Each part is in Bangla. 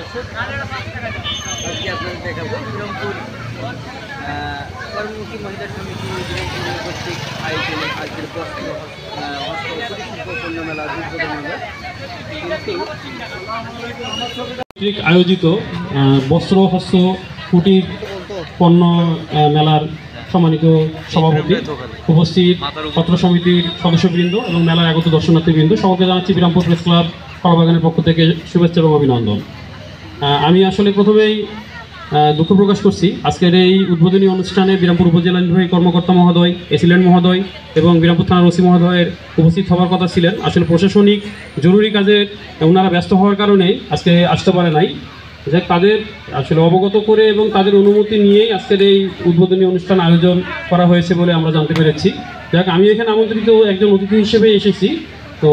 দর্শক, আজকে আপনাদের দেখাবো বিরামপুর কর্মমুখী মহিলা সমিতি বিরামপুর কর্তৃক আয়োজনে আজকের হস্তশিল্প পণ্য মেলা আয়োজিত বস্ত্র হস্ত কুটির পণ্য মেলার সম্মানিত সভাপতি, উপস্থিত পত্র সমিতির সদস্যবৃন্দ এবং মেলার আগত দর্শনার্থীবৃন্দ, সকলকে জানাচ্ছি বিরামপুর প্রেস ক্লাব কলাবাগানের পক্ষ থেকে শুভেচ্ছা এবং অভিনন্দন। আমি আসলে প্রথমেই দুঃখ প্রকাশ করছি আজকের এই উদ্বোধনী অনুষ্ঠানে বিরামপুর উপজেলা নির্বাহী কর্মকর্তা মহোদয়, এসিল্যান্ড মহোদয় এবং বিরামপুর থানার ওসি মহোদয়ের উপস্থিত হওয়ার কথা ছিলেন। আসলে প্রশাসনিক জরুরি কাজে ওনারা ব্যস্ত হওয়ার কারণে আজকে আসতে পারে নাই। যে তাদের আসলে অবগত করে এবং তাদের অনুমতি নিয়েই আজকের এই উদ্বোধনী অনুষ্ঠান আয়োজন করা হয়েছে বলে আমরা জানতে পেরেছি। যাক, আমি এখানে আমন্ত্রিত একজন অতিথি হিসেবে এসেছি। তো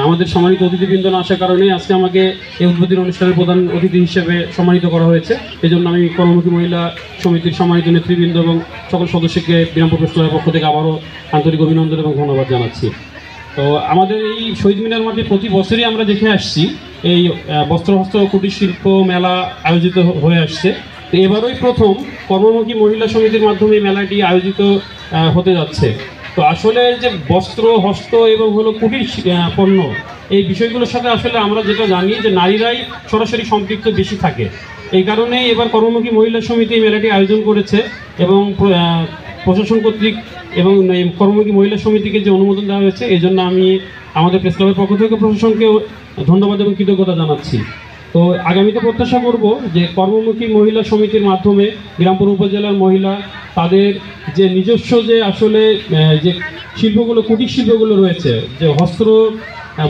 আমাদের সম্মানিত অতিথিবৃন্দ না আসার কারণে আজকে আমাকে এই উদ্বোধনী অনুষ্ঠানের প্রধান অতিথি হিসেবে সম্মানিত করা হয়েছে। এই জন্য আমি কর্মমুখী মহিলা সমিতির সম্মানিত নেতৃবৃন্দ এবং সকল সদস্যকে বিরামপুর প্রেস ক্লাবের পক্ষ থেকে আবারও আন্তরিক অভিনন্দন এবং ধন্যবাদ জানাচ্ছি। তো আমাদের এই শহীদ মিনার মাঠে প্রতি বছরই আমরা দেখে আসছি এই বস্ত্র হস্ত কুটির শিল্প মেলা আয়োজিত হয়ে আসছে। তো এবারই প্রথম কর্মমুখী মহিলা সমিতির মাধ্যমে মেলাটি আয়োজিত হতে যাচ্ছে। তো আসলে যে বস্ত্র হস্ত এবং হলো কুটির পণ্য, এই বিষয়গুলোর সাথে আসলে আমরা যেটা জানি যে নারীরাই সরাসরি সম্পৃক্ত বেশি থাকে। এই কারণে এবার কর্মমুখী মহিলা সমিতি এই মেলাটি আয়োজন করেছে এবং প্রশাসন কর্তৃক এবং এই কর্মমুখী মহিলা সমিতিকে যে অনুমোদন দেওয়া হয়েছে, এই জন্য আমি আমাদের প্রেস ক্লাবের পক্ষ থেকে প্রশাসনকেও ধন্যবাদ এবং কৃতজ্ঞতা জানাচ্ছি। তো আগামীতে প্রত্যাশা করব যে কর্মমুখী মহিলা সমিতির মাধ্যমে বিরামপুর উপজেলার মহিলা তাদের যে নিজস্ব যে আসলে যে শিল্পগুলো, কুটির শিল্পগুলো রয়েছে, যে বস্ত্র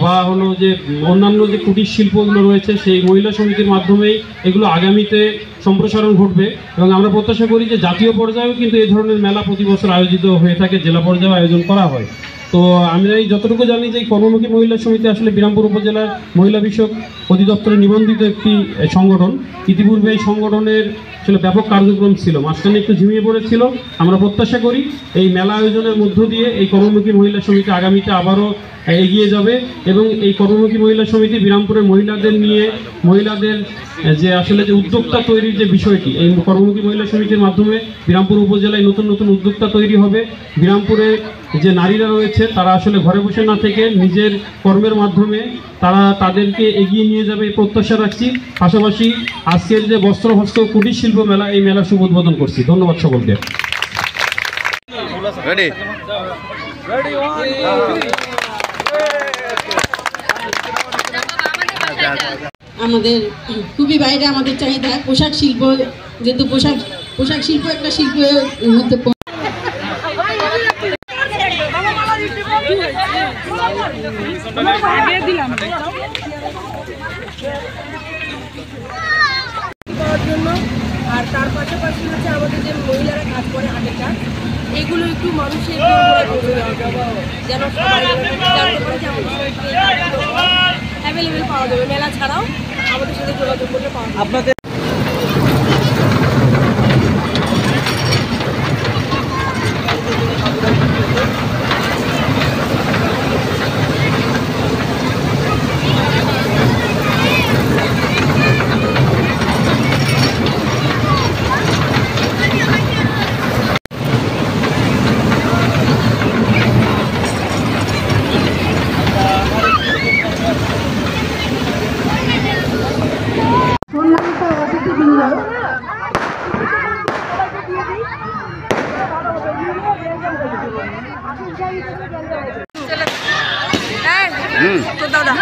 বা হলো যে অন্যান্য যে কুটির শিল্পগুলো রয়েছে, সেই মহিলা সমিতির মাধ্যমেই এগুলো আগামীতে সম্প্রসারণ ঘটবে। এবং আমরা প্রত্যাশা করি যে জাতীয় পর্যায়েও কিন্তু এই ধরনের মেলা প্রতি বছর আয়োজিত হয়ে থাকে, জেলা পর্যায়েও আয়োজন করা হয়। তো আমরা এই যতটুকু জানি যে কর্মমুখী মহিলা সমিতি আসলে বিরামপুর উপজেলার মহিলা বিষয়ক অধিদপ্তরে নিবন্ধিত একটি সংগঠন। ইতিপূর্বে এই সংগঠনের আসলে ব্যাপক কার্যক্রম ছিল, মাঝখানে একটু ঝিমিয়ে পড়েছিল। আমরা প্রত্যাশা করি এই মেলা আয়োজনের মধ্য দিয়ে এই কর্মমুখী মহিলা সমিতি আগামীতে আবারও এগিয়ে যাবে এবং এই কর্মমুখী মহিলা সমিতি বিরামপুরের মহিলাদের নিয়ে, মহিলাদের যে আসলে যে উদ্যোক্তা তৈরির যে বিষয়টি, এই কর্মমুখী মহিলা সমিতির মাধ্যমে বিরামপুর উপজেলায় নতুন নতুন উদ্যোক্তা তৈরি হবে। বিরামপুরে যে নারীরা রয়েছে তারা আসলে ঘরে বসে না থেকে নিজের কর্মের মাধ্যমে তারা তাদেরকে এগিয়ে নিয়ে যাবে, এই প্রত্যাশা রাখছি। পাশাপাশি আজকের যে বস্ত্র হস্ত কুটির শিল্প মেলা, এই মেলা শুভ উদ্বোধন করছি। ধন্যবাদ সকলকে। আমাদের খুবই বাইরে আমাদের চাহিদা পোশাক শিল্প, যেহেতু পোশাক শিল্প একটা শিল্পের মধ্যে জন্য। আর তার পাশাপাশি হচ্ছে আমাদের যে মহিলারা কাজ করে হাতের কাজ, এগুলো একটু মানুষের যেন সবাই জানতে পারে যে অ্যাভেলেবেল পাওয়া যাবে। মেলা ছাড়াও আমাদের সাথে যোগাযোগ করলে পাওয়া যাবে। তো দাদা